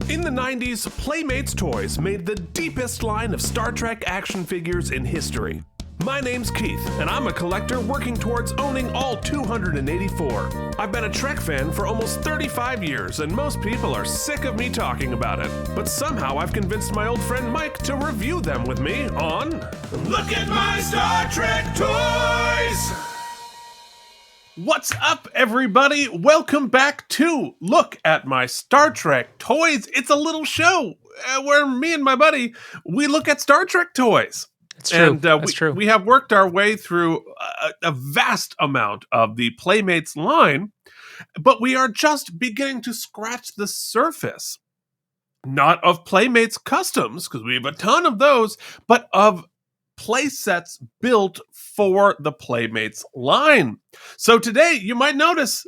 In the 90s, Playmates Toys made the deepest line of Star Trek action figures in history. My name's Keith, and I'm a collector working towards owning all 284. I've been a Trek fan for almost 35 years, and most people are sick of me talking about it. But somehow I've convinced my old friend Mike to review them with me on Look at My Star Trek Toys! What's up, everybody? Welcome back to Look at My Star Trek Toys. It's a little show where me and my buddy, we look at Star Trek toys. It's true. And That's true. We have worked our way through a vast amount of the Playmates line, but we are just beginning to scratch the surface. Not of Playmates customs, because we have a ton of those, but of Playsets built for the Playmates line. So today, you might notice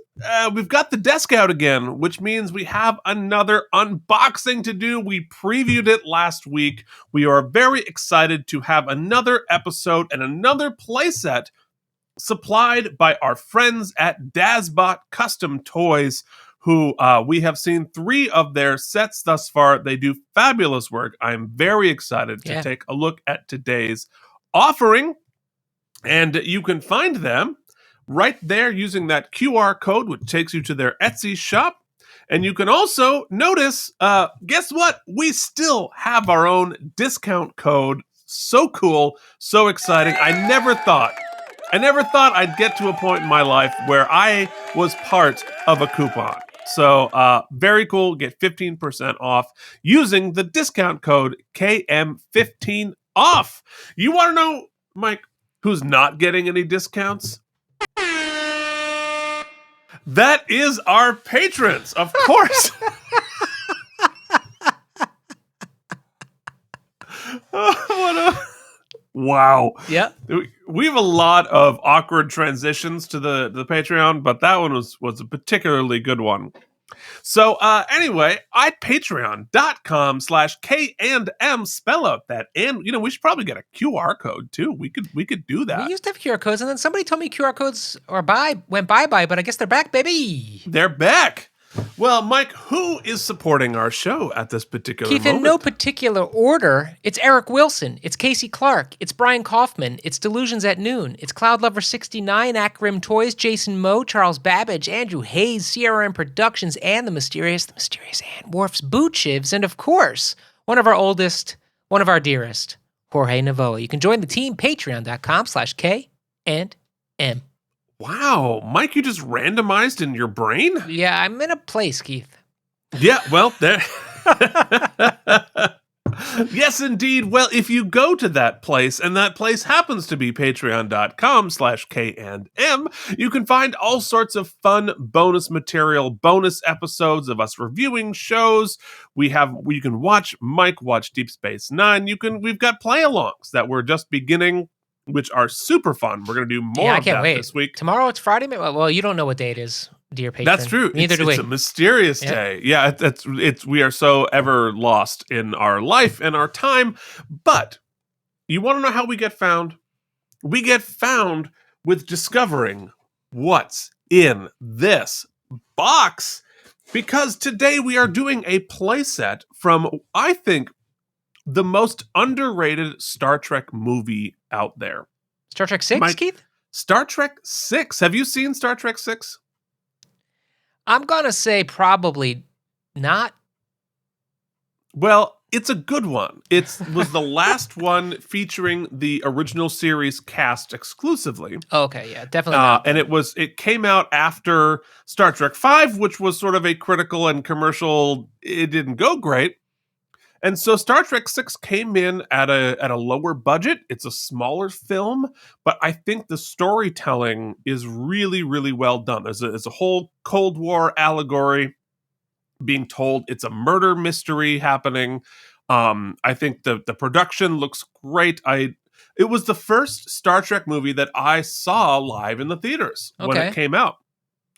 we've got the desk out again, which means we have another unboxing to do. We previewed it last week. We are very excited to have another episode and another playset supplied by our friends at Dazbot Custom Toys, who we have seen 3 of their sets thus far. They do fabulous work. I'm very excited to take a look at today's offering, and you can find them right there using that QR code, which takes you to their Etsy shop. And you can also notice, guess what? We still have our own discount code. So cool, so exciting. I never thought I'd get to a point in my life where I was part of a coupon. So very cool. Get 15% off using the discount code KM15 off. You want to know, Mike, who's not getting any discounts? That is our patrons, of course. Wow. Yeah. We have a lot of awkward transitions to the Patreon, but that one was a particularly good one. So anyway, at patreon.com/K&M, spell out that. And, we should probably get a QR code too. We could do that. We used to have QR codes, and then somebody told me QR codes went bye-bye, but I guess they're back, baby. They're back. Well, Mike, who is supporting our show at this particular Keith, moment? in no particular order, it's Eric Wilson, it's Casey Clark, it's Brian Kaufman, it's Delusions at Noon, it's Cloud Lover 69, Akrim Toys, Jason Moe, Charles Babbage, Andrew Hayes, CRM Productions, and the mysterious Ann Worf's Boot Chivs, and of course, one of our oldest, one of our dearest, Jorge Navoa. You can join the team, patreon.com/K&M. Wow, Mike, you just randomized in your brain? Yeah, I'm in a place, Keith. Yeah, well, there. Yes, indeed. Well, if you go to that place, and that place happens to be patreon.com/K&M, you can find all sorts of fun bonus material, bonus episodes of us reviewing shows. You can watch Mike watch Deep Space Nine. We've got play-alongs that we're just beginning, which are super fun. We're going to do more of that this week. Tomorrow it's Friday. Well, you don't know what day it is, dear patron. That's true. Neither do we. It's a mysterious day. Yeah, we are so ever lost in our life and our time. But you want to know how we get found? We get found with discovering what's in this box. Because today we are doing a playset from, I think, the most underrated Star Trek movie out there. Star Trek 6, Keith? Star Trek 6. Have you seen Star Trek 6? I'm going to say probably not. Well, it's a good one. It was the last one featuring the original series cast exclusively. Okay, yeah, definitely not. And it came out after Star Trek 5, which was sort of a critical and commercial, it didn't go great. And so Star Trek 6 came in at a lower budget. It's a smaller film, but I think the storytelling is really, really well done. There's a whole Cold War allegory being told. It's a murder mystery happening. I think the production looks great. It was the first Star Trek movie that I saw live in the theaters when it came out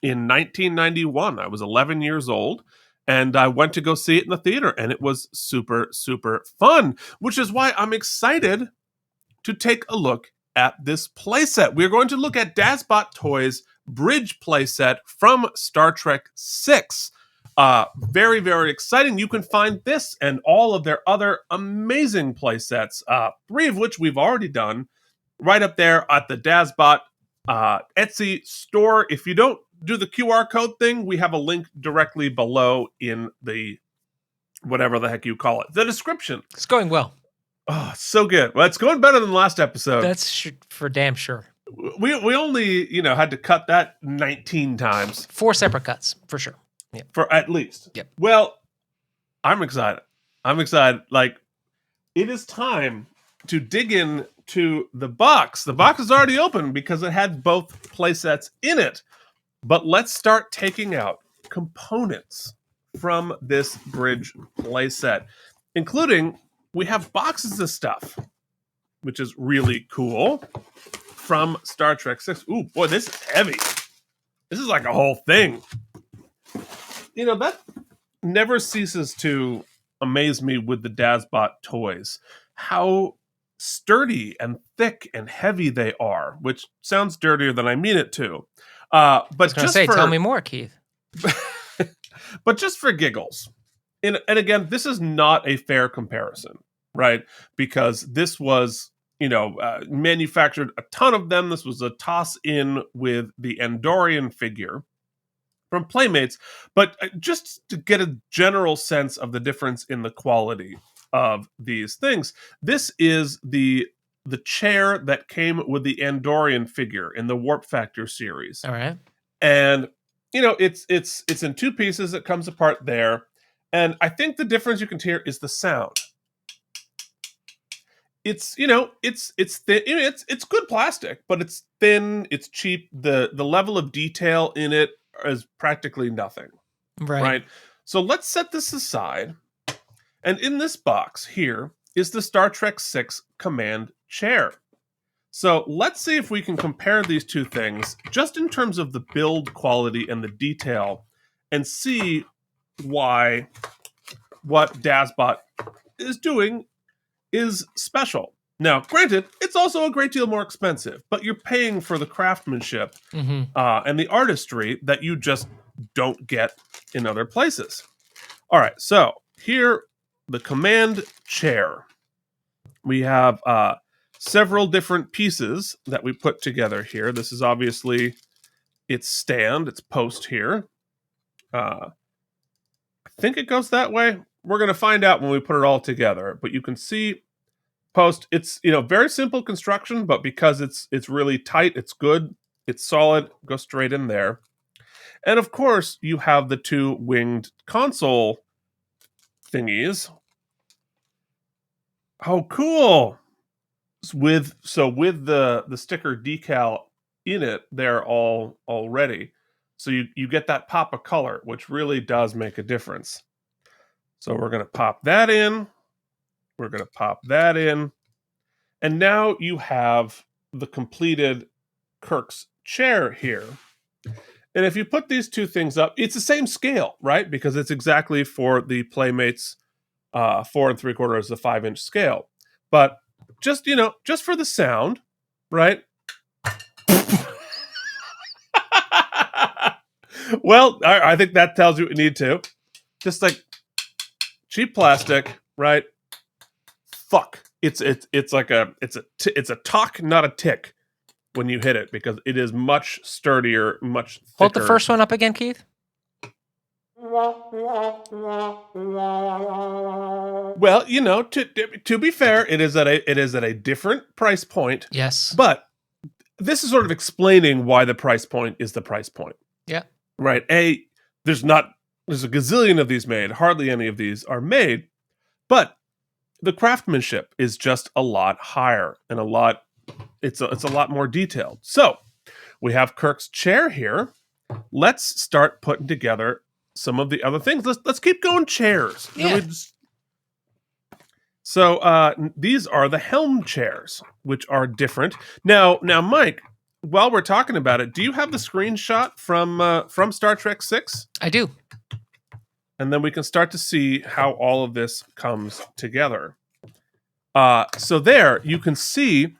in 1991. I was 11 years old. And I went to go see it in the theater, and it was super, super fun, which is why I'm excited to take a look at this playset. We're going to look at Dazbot Toys' Bridge playset from Star Trek 6. Very, very exciting. You can find this and all of their other amazing play sets, 3 of which we've already done, right up there at the Dazbot Etsy store. If you don't do the QR code thing, we have a link directly below in the whatever the heck you call it, the description. It's going well. Oh, so good. Well, it's going better than last episode. That's for damn sure. We only, had to cut that 19 times. 4 separate cuts, for sure. Yeah. For at least. Yep. Well, I'm excited. Like, it is time to dig in to the box. The box is already open because it had both playsets in it. But let's start taking out components from this bridge playset, including we have boxes of stuff, which is really cool, from Star Trek 6. Ooh, boy, this is heavy. This is like a whole thing. That never ceases to amaze me with the Dazbot toys. How sturdy and thick and heavy they are, which sounds dirtier than I mean it to. But tell me more, Keith. But just for giggles, and again, this is not a fair comparison, right? Because this was, manufactured a ton of them. This was a toss in with the Andorian figure from Playmates, but just to get a general sense of the difference in the quality of these things, this is the chair that came with the Andorian figure in the Warp Factor series. All right. And it's in 2 pieces. It comes apart there, and I think the difference you can hear is the sound. It's it's thin. It's good plastic, but it's thin. It's cheap. The level of detail in it is practically nothing. Right. So let's set this aside. And in this box here is the Star Trek 6 command chair. So let's see if we can compare these 2 things just in terms of the build quality and the detail, and see why what Dazbot is doing is special. Now, granted, it's also a great deal more expensive, but you're paying for the craftsmanship and the artistry that you just don't get in other places. All right, so here, the command chair. We have several different pieces that we put together here. This is obviously its stand, its post here. I think it goes that way. We're going to find out when we put it all together. But you can see post. It's very simple construction, but because it's really tight, it's good, it's solid. Go straight in there. And of course, you have the 2 winged console thingies. Oh, cool! With the sticker decal in it, they're all ready. So you get that pop of color, which really does make a difference. So we're going to pop that in. We're going to pop that in. And now you have the completed Kirk's chair here. And if you put these 2 things up, it's the same scale, right? Because it's exactly for the Playmates 4 3/4 the 5-inch scale. But just for the sound, right? Well, I think that tells you what you need to. Just like cheap plastic, right? Fuck. It's a talk, not a tick when you hit it, because it is much sturdier, much thicker. Hold the first one up again, Keith. Well, to be fair, it is at a different price point. Yes. But this is sort of explaining why the price point is the price point. Yeah. Right. There's a gazillion of these made. Hardly any of these are made. But the craftsmanship is just a lot higher and it's a lot more detailed. So we have Kirk's chair here. Let's start putting together some of the other things. Let's keep going chairs. Yeah. So these are the helm chairs, which are different. Now, Mike, while we're talking about it, do you have the screenshot from Star Trek 6? I do. And then we can start to see how all of this comes together. So there, you can see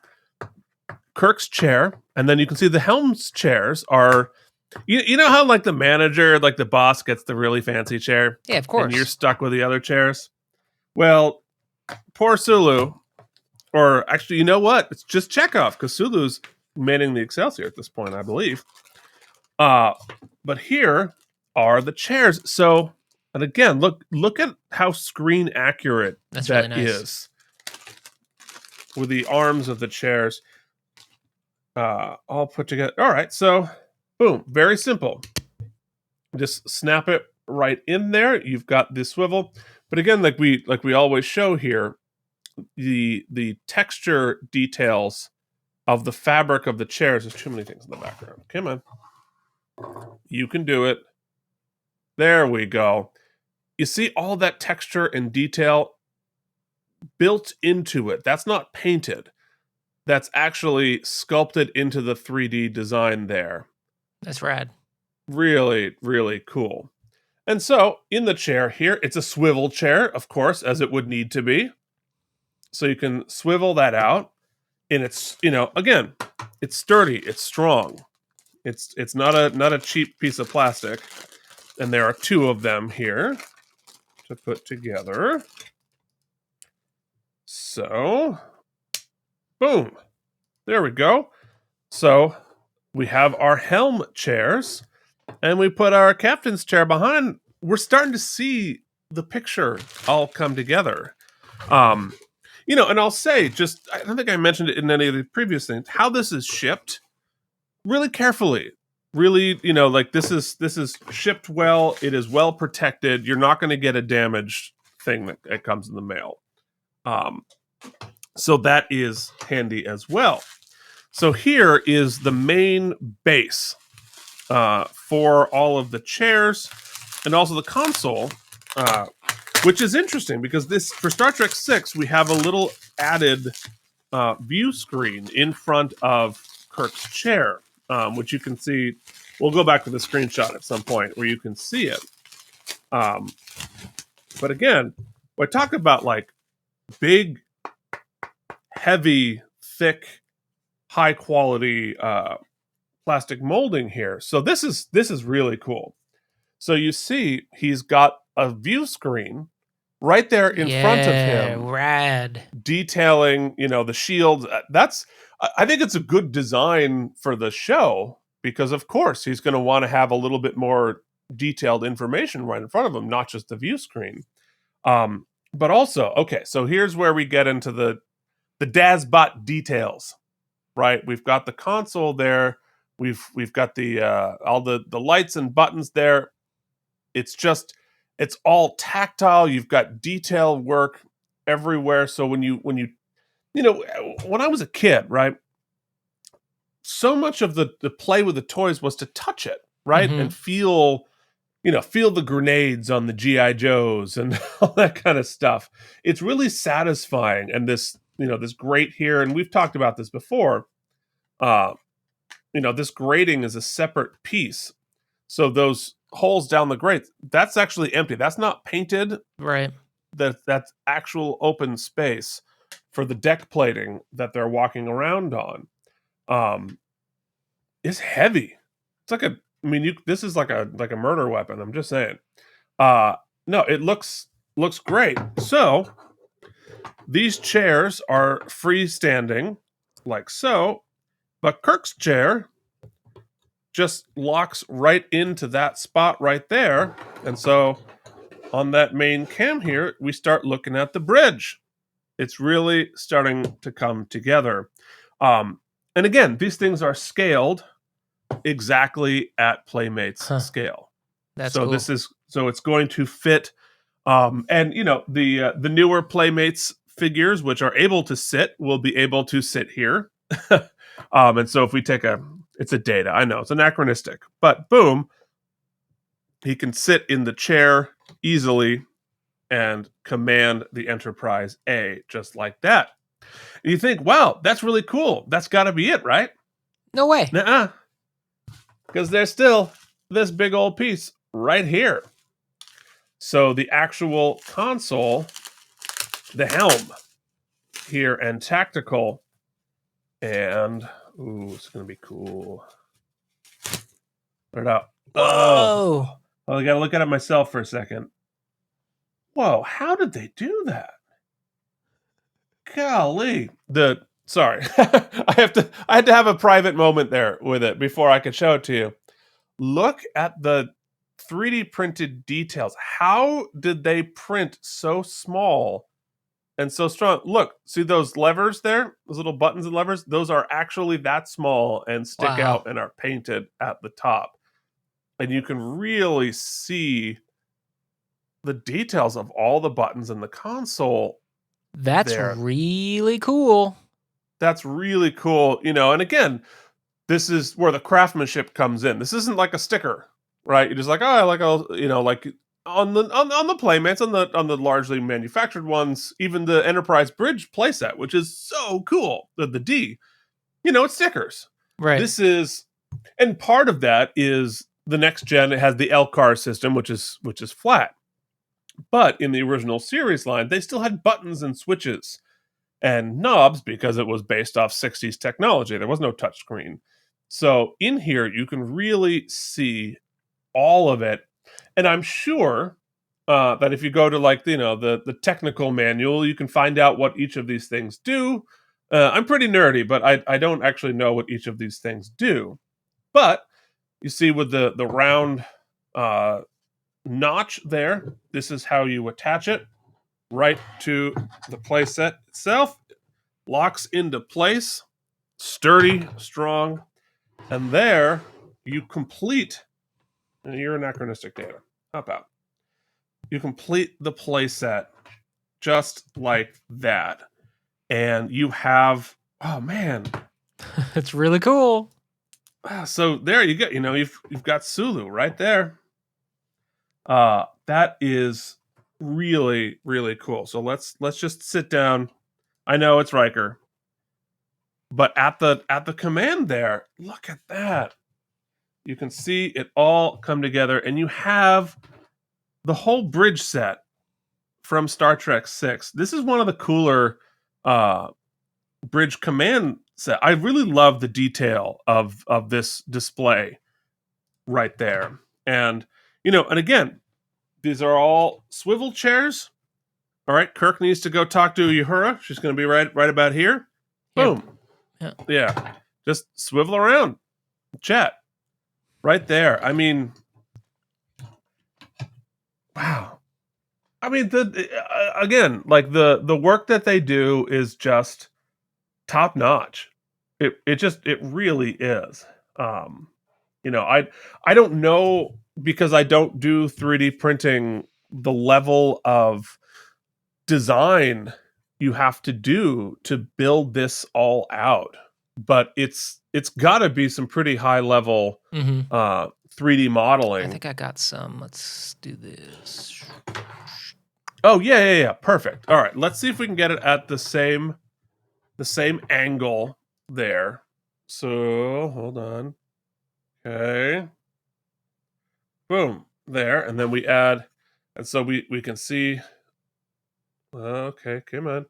Kirk's chair, and then you can see the helm's chairs are You know how like the manager, like the boss gets the really fancy chair? Yeah, of And you're course. stuck with the other chairs? Well, poor Sulu, or actually, you know what? It's just Chekhov, because Sulu's manning the Excelsior at this point, I believe. Uh, but here are the chairs. So, and again, look at how screen accurate That's really that nice. is with the arms of the chairs all put together. All right, so boom, very simple. Just snap it right in there. You've got the swivel. But again, like we always show here, the texture details of the fabric of the chairs. There's too many things in the background. Come on. You can do it. There we go. You see all that texture and detail built into it. That's not painted. That's actually sculpted into the 3D design there. That's rad. Really, really cool. And so in the chair here, it's a swivel chair, of course, as it would need to be. So you can swivel that out. And it's, again, it's sturdy, it's strong. It's not a cheap piece of plastic. And there are two of them here to put together. So, boom. There we go. So we have our helm chairs, and we put our captain's chair behind. We're starting to see the picture all come together. And I'll say, I don't think I mentioned it in any of the previous things, how this is shipped really carefully. Really, like this is shipped well. It is well protected. You're not going to get a damaged thing that comes in the mail. So that is handy as well. So here is the main base for all of the chairs and also the console, which is interesting because for Star Trek 6, we have a little added view screen in front of Kirk's chair, which you can see. We'll go back to the screenshot at some point where you can see it. But again, when I talk about like big, heavy, thick, high quality plastic molding here. So this is really cool. So you see he's got a view screen right there in front of him, rad. detailing, the shield. I think it's a good design for the show because of course he's going to want to have a little bit more detailed information right in front of him, not just the view screen. But also, okay, so here's where we get into the Dazbot details. Right, we've got the console there. We've got the all the lights and buttons there. It's all tactile. You've got detail work everywhere. So when when I was a kid, right, so much of the play with the toys was to touch it, right, and feel the grenades on the GI Joes and all that kind of stuff. It's really satisfying, and this grate here, and we've talked about this before. This grating is a separate piece. So those holes down the grate, that's actually empty. That's not painted. Right. That's actual open space for the deck plating that they're walking around on. It's heavy. It's like this is like a murder weapon. I'm just saying. No, it looks great. So these chairs are freestanding like so. But Kirk's chair just locks right into that spot right there. And so on that main cam here, we start looking at the bridge. It's really starting to come together. And again, these things are scaled exactly at Playmates scale. That's so cool. It's going to fit. And the newer Playmates figures, which are able to sit, will be able to sit here. And so if we take it's a data, I know it's anachronistic, but boom, he can sit in the chair easily and command the Enterprise A just like that. And you think, wow, that's really cool. That's got to be it, right? No way. Nuh-uh. Because there's still this big old piece right here. So the actual console, the helm here, and tactical, and ooh, it's going to be cool. Put it out. Whoa. Oh, I gotta look at it myself for a second. Whoa, how did they do that? Golly. Sorry. I had to have a private moment there with it before I could show it to you. Look at the 3D printed details. How did they print so small and so strong? Look, see those levers there? Those little buttons and levers? Those are actually that small and stick Wow. out and are painted at the top. And you can really see the details of all the buttons in the console That's there. really cool. That's really cool, and again, this is where the craftsmanship comes in. This isn't like a sticker, right? You're just like, oh, I like like on the Playmates, on the largely manufactured ones, even the Enterprise Bridge playset, which is so cool, the D, it's stickers. Right. This is, and part of that is the next gen. It has the LCAR system, which is flat, but in the original series line, they still had buttons and switches and knobs because it was based off 60s technology. There was no touchscreen. So in here, you can really see all of it. And I'm sure that if you go to the technical manual, you can find out what each of these things do. I'm pretty nerdy, but I don't actually know what each of these things do. But you see with the round notch there, this is how you attach it right to the playset itself. Locks into place, sturdy, strong, and there you complete. And you're anachronistic data. Hop out. You complete the playset just like that, and you have. Oh man, It's really cool. so there you go. You've got Sulu right there. That is really really cool. So let's just sit down. I know it's Riker, but at the command there, look at that. You can see it all come together, and you have the whole bridge set from Star Trek 6. This is one of the cooler bridge command set. I really love the detail of this display right there. And and again, these are all swivel chairs. All right, Kirk needs to go talk to Uhura. She's going to be right about here. Boom. Yeah. Just swivel around. Chat. Right there. I mean, wow. I mean, again, like the work that they do is just top notch. It really is. I don't know, because I don't do 3D printing, the level of design you have to do to build this all out. But it's got to be some pretty high level 3D modeling. I think I got some. Let's do this. Oh yeah. Perfect. All right, let's see if we can get it at the same angle there. So hold on. Okay. Boom. There, and then we add, and so we can see. Okay, come on.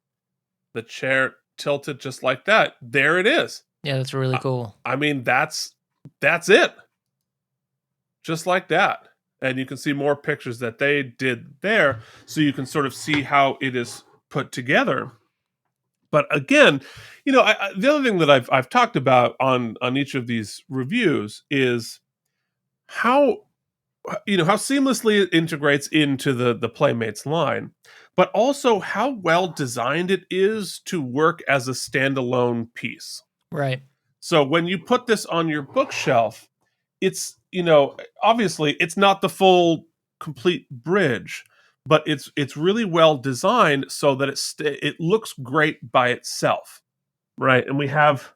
The chair tilted just like that. There it is. Yeah, that's really cool. I mean, that's it. Just like that. And you can see more pictures that they did there, so you can sort of see how it is put together. But again, the other thing that I've talked about on each of these reviews is how how seamlessly it integrates into the Playmates line, but also how well designed it is to work as a standalone piece. Right. So when you put this on your bookshelf, it's obviously it's not the full complete bridge, but it's really well designed so that it looks great by itself, right? And we have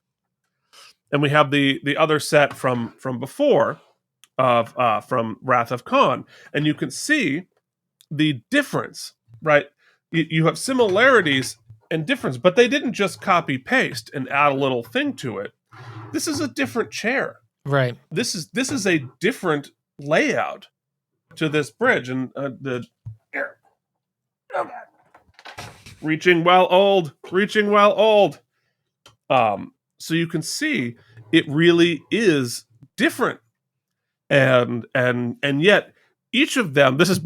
the other set from before of from Wrath of Khan, and you can see the difference, right? You have similarities and difference, but they didn't just copy paste and add a little thing to it. This is a different chair. Right. This is a different layout to this bridge, and reaching while old. So you can see it really is different. and yet each of them, this has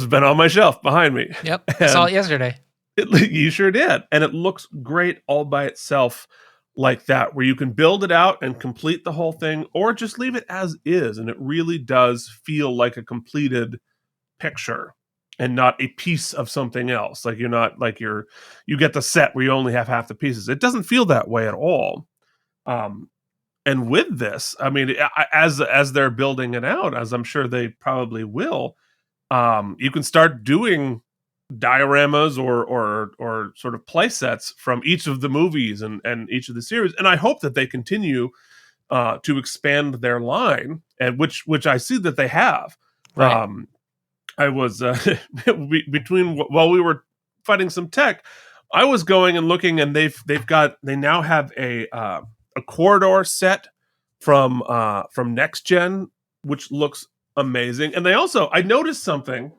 been on my shelf behind me. Yep, I saw it yesterday. You sure did, and it looks great all by itself like that, where you can build it out and complete the whole thing, or just leave it as is, and it really does feel like a completed picture and not a piece of something else. Like you're not like you get the set where you only have half the pieces. It doesn't feel that way at all. And with this, I mean, as they're building it out, as I'm sure they probably will, you can start doing dioramas or sort of play sets from each of the movies and each of the series. And I hope that they continue to expand their line, and which I see that they have. Right. I was while we were fighting some tech, I was going and looking, and they now have a corridor set from Next Gen, which looks amazing. And they also, I noticed something,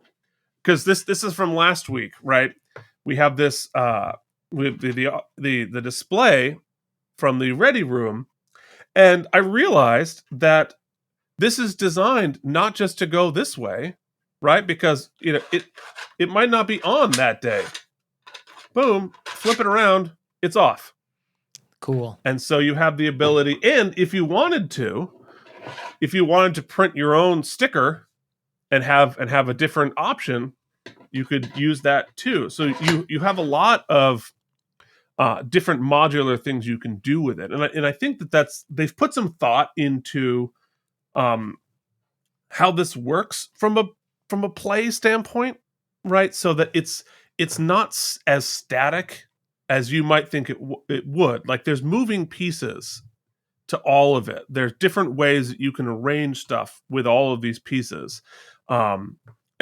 because this is from last week, right? We have this with the display from the Ready Room, and I realized that this is designed not just to go this way, right? Because it might not be on that day. Boom, flip it around, it's off. Cool. And so you have the ability, and if you wanted to print your own sticker and have a different option, you could use that too. So you have a lot of different modular things you can do with it, and I think they've put some thought into how this works from a play standpoint, right? So that it's not as static as you might think it would. Like there's moving pieces to all of it. There's different ways that you can arrange stuff with all of these pieces, and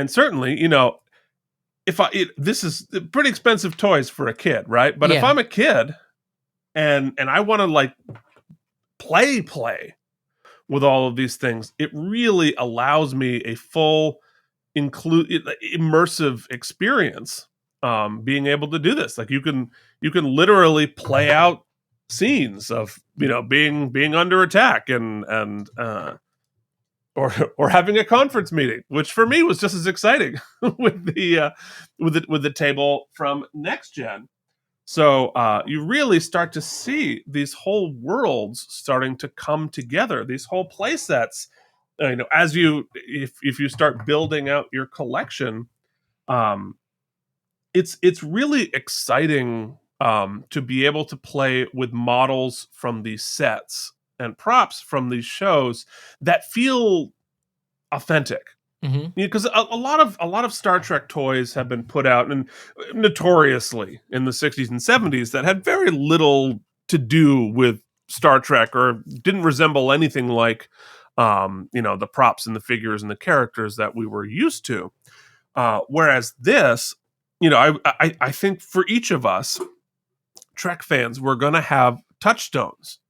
certainly, this is pretty expensive toys for a kid, right? But if I'm a kid and I want to like play with all of these things, it really allows me a full immersive experience. Being able to do this, like you can literally play out scenes of being under attack and or having a conference meeting, which for me was just as exciting with the table from Next Gen. So you really start to see these whole worlds starting to come together. These whole play sets, as if you start building out your collection, it's really exciting to be able to play with models from these sets and props from these shows that feel authentic. Because a lot of Star Trek toys have been put out, and notoriously in the 60s and 70s, that had very little to do with Star Trek or didn't resemble anything like the props and the figures and the characters that we were used to. Whereas this, I think for each of us Trek fans, we're going to have touchstones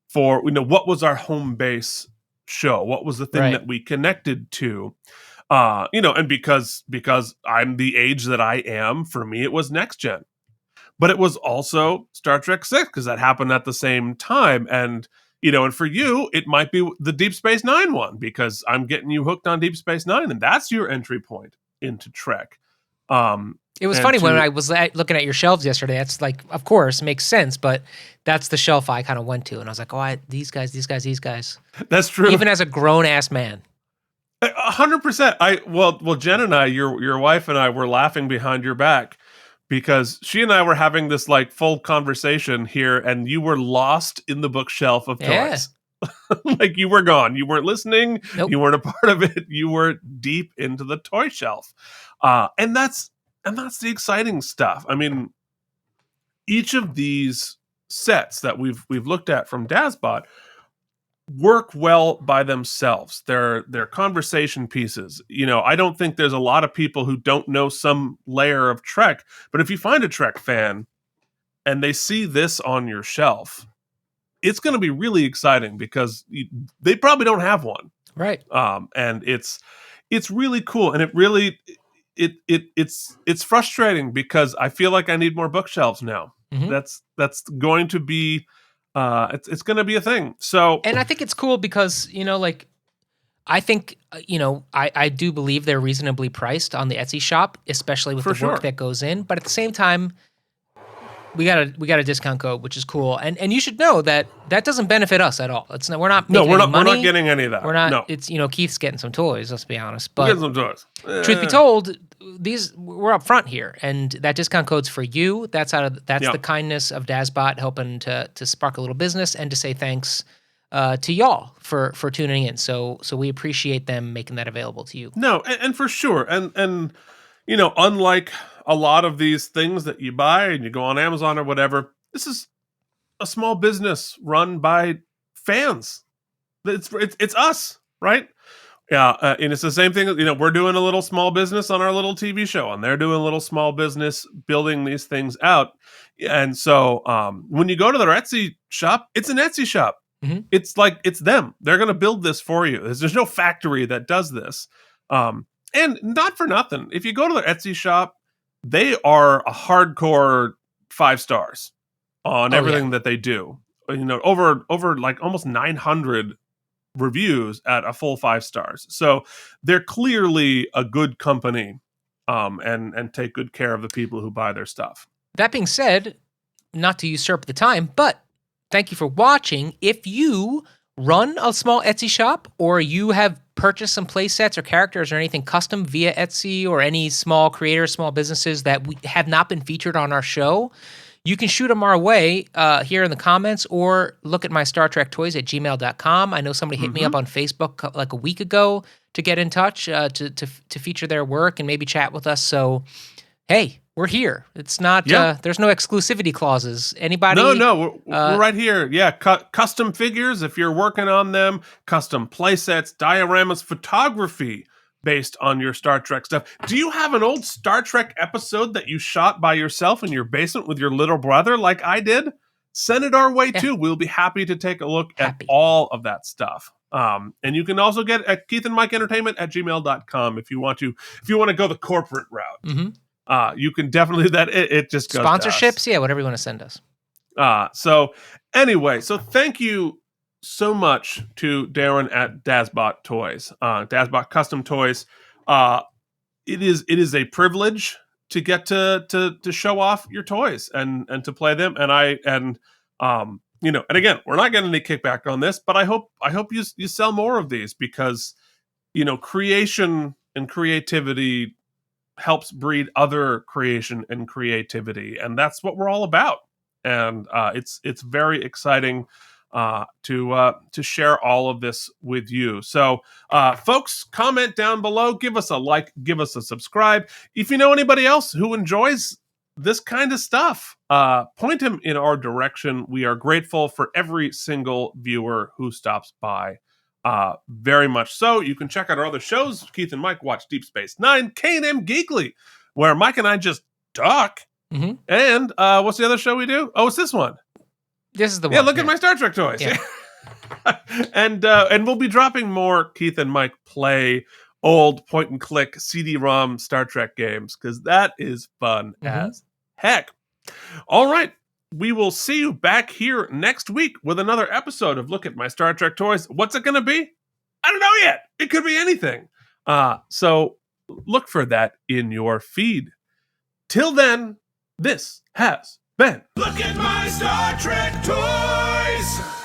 for what was our home base show, what was the thing that we connected to, and because I'm the age that I am, for me it was Next Gen, but it was also Star Trek 6 because that happened at the same time, and and for you it might be the Deep Space Nine one because I'm getting you hooked on Deep Space Nine, and that's your entry point into Trek. It was funny when I was looking at your shelves yesterday. That's like, of course, makes sense, but that's the shelf I kind of went to, and I was like, "Oh, these guys." That's true. Even as a grown ass man, 100%. Well, Jen and I, your wife and I, were laughing behind your back because she and I were having this like full conversation here, and you were lost in the bookshelf of toys. Like you were gone. You weren't listening. Nope. You weren't a part of it. You were deep into the toy shelf, and that's the exciting stuff. I mean, each of these sets that we've looked at from Dazbot work well by themselves. They're conversation pieces. I don't think there's a lot of people who don't know some layer of Trek, but if you find a Trek fan and they see this on your shelf, it's going to be really exciting because they probably don't have one. Right. And it's really cool, and it really it's frustrating because I feel like I need more bookshelves now. Mm-hmm. That's going to be it's going to be a thing. So, and I think it's cool because like I think, I do believe they're reasonably priced on the Etsy shop, especially with For the work sure. that goes in. But at the same time, we got a discount code, which is cool. And you should know that doesn't benefit us at all. We're not making any money. We're not getting any of that. We're not. No. It's Keith's getting some toys. Let's be honest. We're But getting some toys. truth be told, we're up front here, and that discount code's for you. That's the kindness of Dazbot helping to spark a little business and to say thanks to y'all for tuning in. So we appreciate them making that available to you. No, and for sure, and unlike a lot of these things that you buy and you go on Amazon or whatever, this is a small business run by fans. It's us, right? Yeah, and it's the same thing. We're doing a little small business on our little TV show, and they're doing a little small business building these things out. And so, when you go to their Etsy shop, it's an Etsy shop. Mm-hmm. It's like it's them. They're going to build this for you. There's no factory that does this. And not for nothing, if you go to their Etsy shop, they are a hardcore 5 stars on everything that they do. Over like almost 900 reviews at a full 5 stars. So they're clearly a good company, and take good care of the people who buy their stuff. That being said, not to usurp the time, but thank you for watching. If you run a small Etsy shop, or you have purchased some play sets or characters or anything custom via Etsy, or any small creators, small businesses that we have not been featured on our show, you can shoot them our way here in the comments, or look at my Star Trek Toys at gmail.com. I know somebody hit me up on Facebook like a week ago to get in touch to feature their work and maybe chat with us. So, hey, we're here. It's not, there's no exclusivity clauses. Anybody? No, we're right here. Yeah, custom figures, if you're working on them, custom play sets, dioramas, photography based on your Star Trek stuff. Do you have an old Star Trek episode that you shot by yourself in your basement with your little brother like I did? Send it our way too. We'll be happy to take a look at all of that stuff. And you can also get at keithandmikeentertainment@gmail.com if you want to go the corporate route. Mm-hmm. You can definitely it just goes sponsorships, whatever you want to send us. So anyway, so thank you so much to Darren at Dazbot Toys, Dazbot Custom Toys. It is a privilege to get to show off your toys and to play them. And again, we're not getting any kickback on this, but I hope you sell more of these, because creation and creativity helps breed other creation and creativity, and that's what we're all about. And it's very exciting to share all of this with you. So, folks, comment down below, give us a like, give us a subscribe. If you know anybody else who enjoys this kind of stuff, point him in our direction. We are grateful for every single viewer who stops by. Very much so. You can check out our other shows. Keith and Mike watch Deep Space Nine, K&M Geekly, where Mike and I just talk. Mm-hmm. And what's the other show we do? Oh, it's this one. This is the one. Yeah, look at my Star Trek toys. Yeah. And we'll be dropping more Keith and Mike play old point and click CD-ROM Star Trek games, because that is fun as heck. All right. We will see you back here next week with another episode of Look at My Star Trek Toys. What's it going to be? I don't know yet. It could be anything. So look for that in your feed. Till then, this has been Look at My Star Trek Toys!